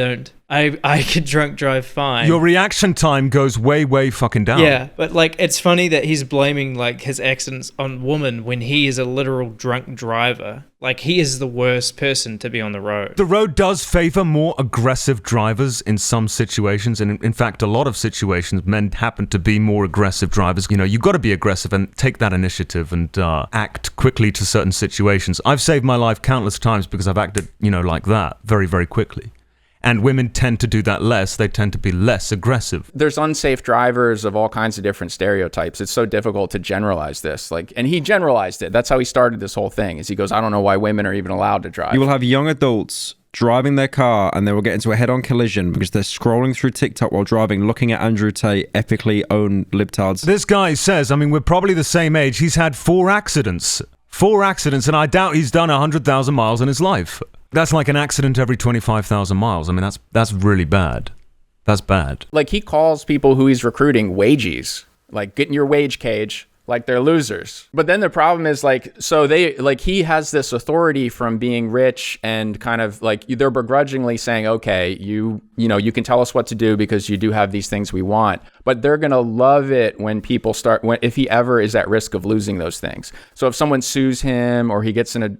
I could drunk drive fine. Your reaction time goes way, way fucking down. Yeah, but like it's funny that he's blaming like his accidents on women when he is a literal drunk driver. Like he is the worst person to be on the road. The road does favor more aggressive drivers in some situations, and in fact, a lot of situations, men happen to be more aggressive drivers. You know, you've got to be aggressive and take that initiative and act quickly to certain situations. I've saved my life countless times because I've acted, you know, like that very, very quickly. And women tend to do that less. They tend to be less aggressive. There's unsafe drivers of all kinds of different stereotypes. It's so difficult to generalize this. Like, and he generalized it. That's how he started this whole thing. Is he goes, I don't know why women are even allowed to drive. You will have young adults driving their car and they will get into a head-on collision because they're scrolling through TikTok while driving, looking at Andrew Tate epically own libtards. This guy says, I mean, we're probably the same age. He's had 4 accidents. 4 accidents, and I doubt he's done 100,000 miles in his life. That's like an accident every 25,000 miles. I mean, that's really bad. That's bad. Like, he calls people who he's recruiting wages. Like, get in your wage cage. Like, they're losers. But then the problem is, like, so they, like, he has this authority from being rich and kind of, like, they're begrudgingly saying, okay, you know, you can tell us what to do because you do have these things we want. But they're going to love it when people start, if he ever is at risk of losing those things. So if someone sues him or he gets in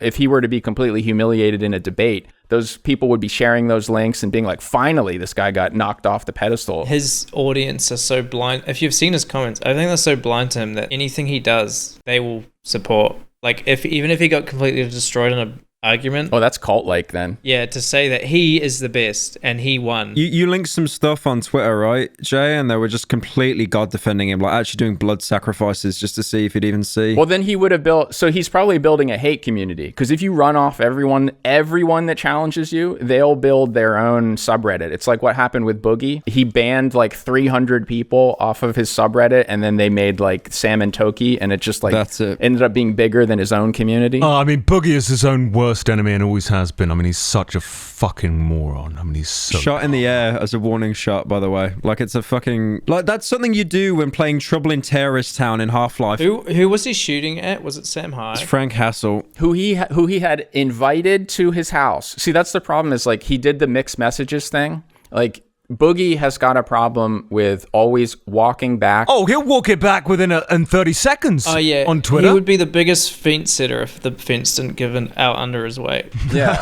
if he were to be completely humiliated in a debate, those people would be sharing those links and being like, finally, this guy got knocked off the pedestal. His audience are so blind. If you've seen his comments, I think they're so blind to him that anything he does, they will support. Like, even if he got completely destroyed in an argument. Oh, that's cult-like then. Yeah, to say that he is the best and he won. You linked some stuff on Twitter, right, Jay? And they were just completely God defending him, like actually doing blood sacrifices just to see if he'd even see. Well, then he would have built, so he's probably building a hate community. Because if you run off everyone that challenges you, they'll build their own subreddit. It's like what happened with Boogie. He banned like 300 people off of his subreddit, and then they made like Salmon Toki, and it just like That's it. ended up being bigger than his own community. Oh, I mean, Boogie is his own worst enemy and always has been. I mean, he's such a fucking moron. I mean, he's so... Shot in the air as a warning shot, by the way. Like, it's a fucking... Like, that's something you do when playing Trouble in Terrorist Town in Half-Life. Who was he shooting at? Was it Sam High? It's Frank Hassel. Who he had invited to his house. See, that's the problem, is like he did the mixed messages thing. Like, Boogie has got a problem with always walking back. Oh, he'll walk it back within 30 seconds. Oh yeah, on Twitter. He would be the biggest fence sitter if the fence didn't give out under his weight. Yeah.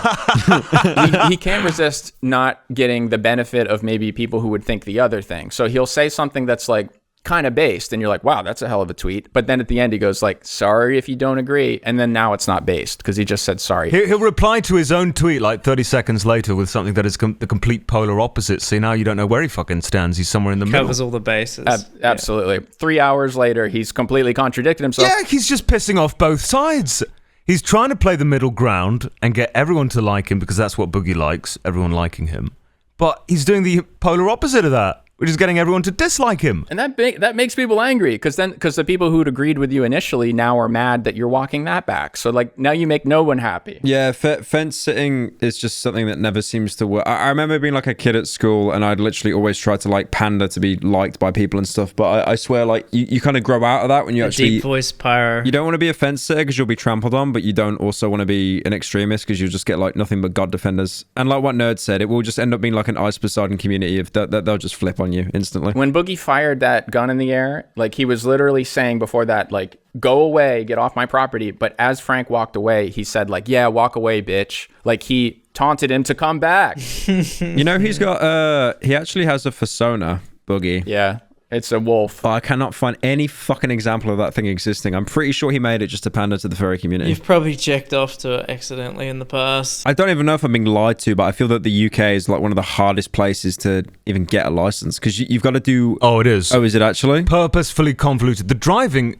he can't resist not getting the benefit of maybe people who would think the other thing. So he'll say something that's like kind of based, and you're like, wow, that's a hell of a tweet. But then at the end he goes like, sorry if you don't agree, and then now it's not based because he just said sorry. He'll reply to his own tweet like 30 seconds later with something that is the complete polar opposite. So now you don't know where he fucking stands. He's somewhere in the middle. Covers all the bases. Absolutely. 3 hours later, he's completely contradicted himself. Yeah, he's just pissing off both sides. He's trying to play the middle ground and get everyone to like him because that's what Boogie likes, everyone liking him. But he's doing the polar opposite of that, which is getting everyone to dislike him. And that makes people angry because the people who'd agreed with you initially now are mad that you're walking that back. So like now you make no one happy. Yeah, fence sitting is just something that never seems to work. I remember being like a kid at school and I'd literally always try to like pander to be liked by people and stuff. But I swear, like you kind of grow out of that when you actually... Deep voice pyro. You don't want to be a fence sitter because you'll be trampled on, but you don't also want to be an extremist because you'll just get like nothing but God defenders. And like what Nerd said, it will just end up being like an Ice Poseidon community if they'll just flip on you instantly. When Boogie fired that gun in the air, like he was literally saying before that, like, go away, get off my property. But as Frank walked away, he said like, yeah, walk away, bitch. Like he taunted him to come back. You know, he actually has a persona, Boogie. Yeah. It's a wolf. I cannot find any fucking example of that thing existing. I'm pretty sure he made it just to pander to the furry community. You've probably checked off to it accidentally in the past. I don't even know if I'm being lied to, but I feel that the UK is like one of the hardest places to even get a license because you've got to do... Oh, it is. Oh, is it actually? Purposefully convoluted. The driving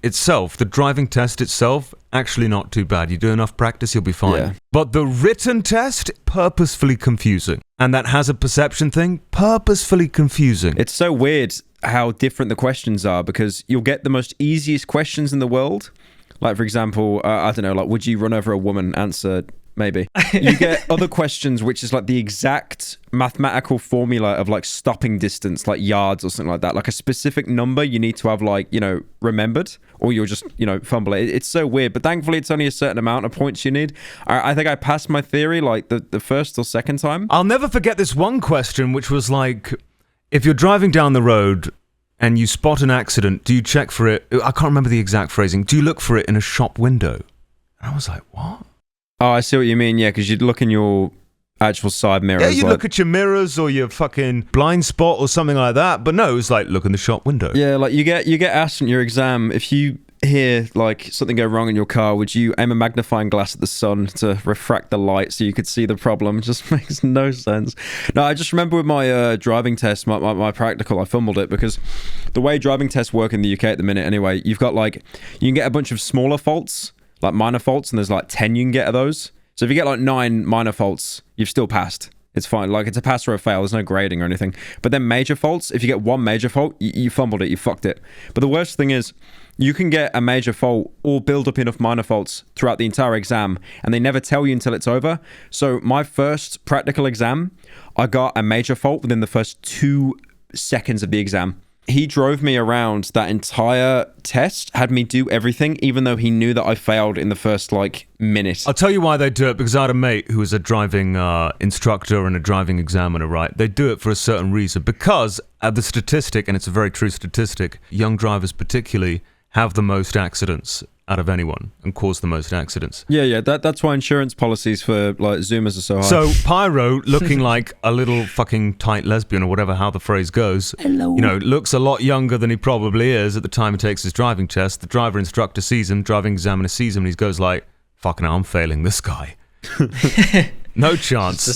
test itself, actually not too bad. You do enough practice, you'll be fine. Yeah. But the written test, purposefully confusing. And that has a perception thing, purposefully confusing. It's so weird how different the questions are because you'll get the most easiest questions in the world. Like, for example, I don't know, like, would you run over a woman? Answer, maybe. You get other questions, which is like the exact mathematical formula of like stopping distance, like yards or something like that. Like a specific number you need to have like, remembered, or you'll just, fumble it. It's so weird, but thankfully it's only a certain amount of points you need. I think I passed my theory like the first or second time. I'll never forget this one question, which was like, if you're driving down the road and you spot an accident, do you check for it? I can't remember the exact phrasing. Do you look for it in a shop window? And I was like, what? Oh, I see what you mean. Yeah, because you'd look in your actual side mirrors. Yeah, you look at your mirrors or your fucking blind spot or something like that. But no, it was like, look in the shop window. Yeah, like you get asked in your exam, if you hear like something go wrong in your car, would you aim a magnifying glass at the sun to refract the light so you could see the problem? It just makes no sense. No, I just remember with my driving test, my practical, I fumbled it because the way driving tests work in the UK at the minute anyway, you've got like, you can get a bunch of smaller faults, like minor faults, and there's like 10 you can get of those. So if you get like 9 minor faults, you've still passed. It's fine. Like, it's a pass or a fail. There's no grading or anything. But then major faults, if you get one major fault, you fumbled it. You fucked it. But the worst thing is, you can get a major fault or build up enough minor faults throughout the entire exam, and they never tell you until it's over. So my first practical exam, I got a major fault within the first 2 seconds of the exam. He drove me around that entire test, had me do everything, even though he knew that I failed in the first, minute. I'll tell you why they do it, because I had a mate who was a driving instructor and a driving examiner, right? They do it for a certain reason, because the statistic, and it's a very true statistic, young drivers particularly have the most accidents out of anyone and cause the most accidents. Yeah, that's why insurance policies for Zoomers are so high. So Pyro, looking like a little fucking tight lesbian or whatever, how the phrase goes, looks a lot younger than he probably is at the time he takes his driving test. The driver instructor sees him, driving examiner sees him, and he goes like, fucking hell, I'm failing this guy. No chance.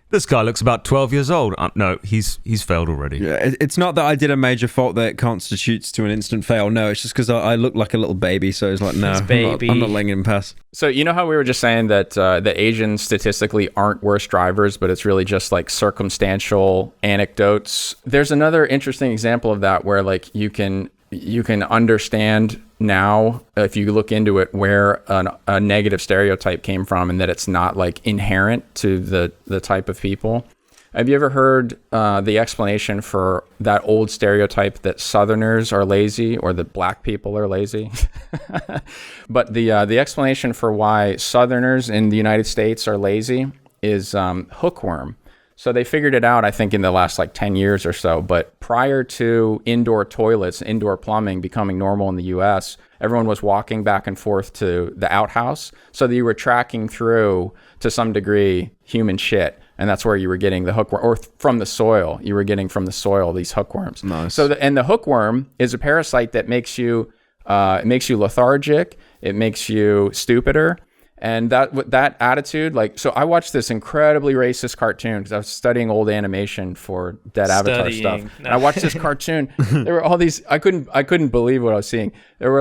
This guy looks about 12 years old. No, he's failed already. Yeah, it's not that I did a major fault that constitutes to an instant fail. No, it's just because I look like a little baby. So it's like, no, I'm not letting him pass. So you know how we were just saying that the Asians statistically aren't worse drivers, but it's really just like circumstantial anecdotes. There's another interesting example of that where like you can understand now, if you look into it, where a negative stereotype came from, and that it's not like inherent to the type of people. Have you ever heard the explanation for that old stereotype that Southerners are lazy or that black people are lazy? But the explanation for why Southerners in the United States are lazy is hookworm. So they figured it out, I think, in the last 10 years or so. But prior to indoor toilets, indoor plumbing becoming normal in the US, everyone was walking back and forth to the outhouse. So that you were tracking through, to some degree, human shit. And that's where you were getting the hookworm, or from the soil. You were getting from the soil these hookworms. Nice. So the hookworm is a parasite that makes you lethargic. It makes you stupider. And that attitude, so I watched this incredibly racist cartoon because I was studying old animation for Dead Avatar stuff. No. And I watched this cartoon. There were all these. I couldn't believe what I was seeing. There were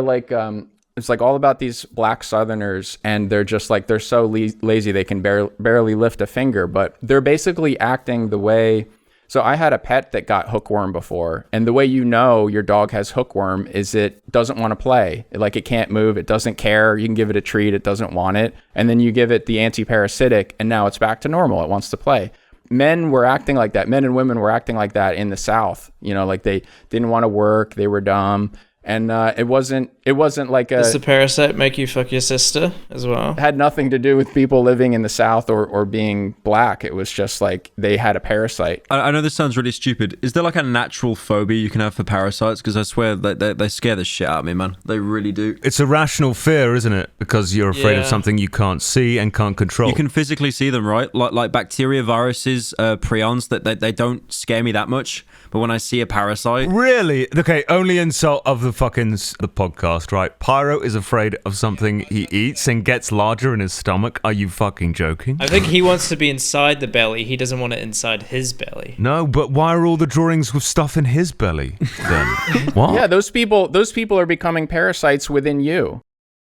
it's all about these black Southerners, and they're just they're so lazy they can barely lift a finger. But they're basically acting the way. So I had a pet that got hookworm before, and the way you know your dog has hookworm is it doesn't want to play. It can't move. It doesn't care. You can give it a treat. It doesn't want it. And then you give it the anti-parasitic, and now it's back to normal. It wants to play. Men were acting like that. Men and women were acting like that in the South. They didn't want to work. They were dumb. And it wasn't like a... Does the parasite make you fuck your sister as well? It had nothing to do with people living in the South or being black. It was just they had a parasite. I know this sounds really stupid. Is there a natural phobia you can have for parasites? Because I swear they scare the shit out of me, man. They really do. It's a rational fear, isn't it? Because you're afraid of something you can't see and can't control. You can physically see them, right? Like bacteria, viruses, prions, that they don't scare me that much. But when I see a parasite... Really? Okay, only insult of the podcast, right? Pyro is afraid of something he eats and gets larger in his stomach. Are you fucking joking? I think he wants to be inside the belly. He doesn't want it inside his belly. No, but why are all the drawings with stuff in his belly then? What? Yeah, those people are becoming parasites within you.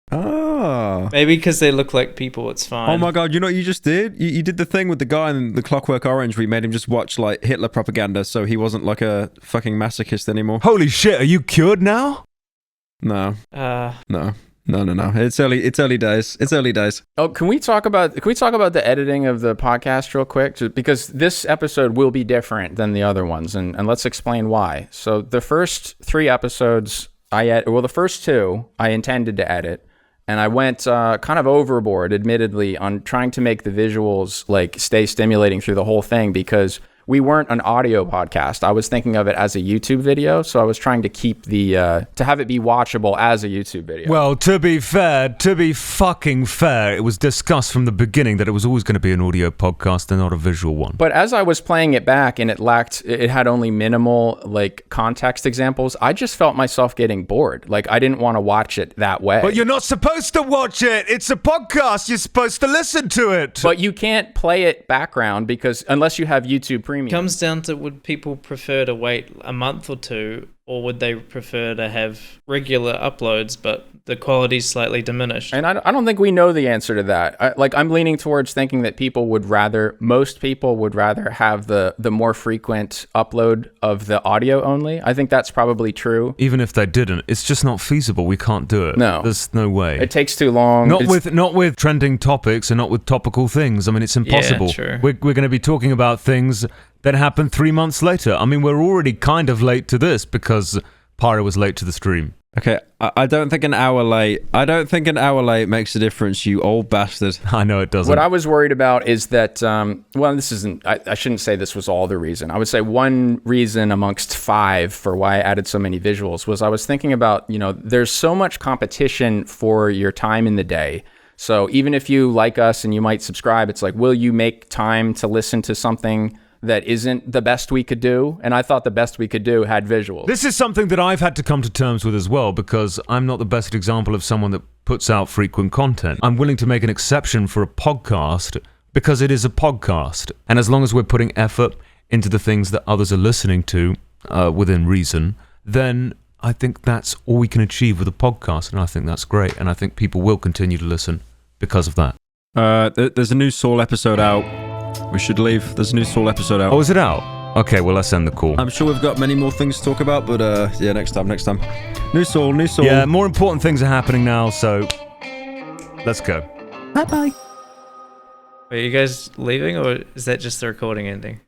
Oh. Maybe because they look like people, it's fine. Oh my god, you know what you just did? You did the thing with the guy in the Clockwork Orange where you made him just watch Hitler propaganda so he wasn't like a fucking masochist anymore. Holy shit, are you cured now? No. No. No. It's early days. It's early days. Oh, can we talk about the editing of the podcast real quick? Because this episode will be different than the other ones, and let's explain why. So the first 3 episodes, the first 2 I intended to edit, and I went kind of overboard, admittedly, on trying to make the visuals like stay stimulating through the whole thing because we weren't an audio podcast. I was thinking of it as a YouTube video, so I was trying to keep to have it be watchable as a YouTube video. Well, to be fucking fair, it was discussed from the beginning that it was always going to be an audio podcast and not a visual one. But as I was playing it back and it had only minimal like context examples, I just felt myself getting bored. Like I didn't want to watch it that way. But you're not supposed to watch it. It's a podcast. You're supposed to listen to it. But you can't play it background because unless you have YouTube Premium. Comes down to would people prefer to wait a month or 2, or would they prefer to have regular uploads but the quality's slightly diminished? And I don't think we know the answer to that. I'm leaning towards thinking that most people would rather have the more frequent upload of the audio only. I think that's probably true. Even if they didn't, it's just not feasible. We can't do it. No. There's no way. It takes too long. Not with trending topics and not with topical things. I mean, it's impossible. Yeah, true. We're going to be talking about things that happened 3 months later. I mean, we're already kind of late to this because Pyro was late to the stream. Okay, I don't think an hour late makes a difference, you old bastard. I know it doesn't. What I was worried about is that, this isn't, I shouldn't say this was all the reason. I would say one reason amongst 5 for why I added so many visuals was I was thinking about, there's so much competition for your time in the day. So even if you like us and you might subscribe, it's like, will you make time to listen to something that isn't the best we could do? And I thought the best we could do had visuals. This is something that I've had to come to terms with as well, because I'm not the best example of someone that puts out frequent content. I'm willing to make an exception for a podcast because it is a podcast. And as long as we're putting effort into the things that others are listening to within reason, then I think that's all we can achieve with a podcast. And I think that's great. And I think people will continue to listen because of that. There's a new Saul episode out. We should leave. There's a new Saul episode out. Oh, is it out? Okay, well, let's end the call. I'm sure we've got many more things to talk about, but yeah, next time. New Saul. Yeah, more important things are happening now, so let's go. Bye-bye. Are you guys leaving, or is that just the recording ending?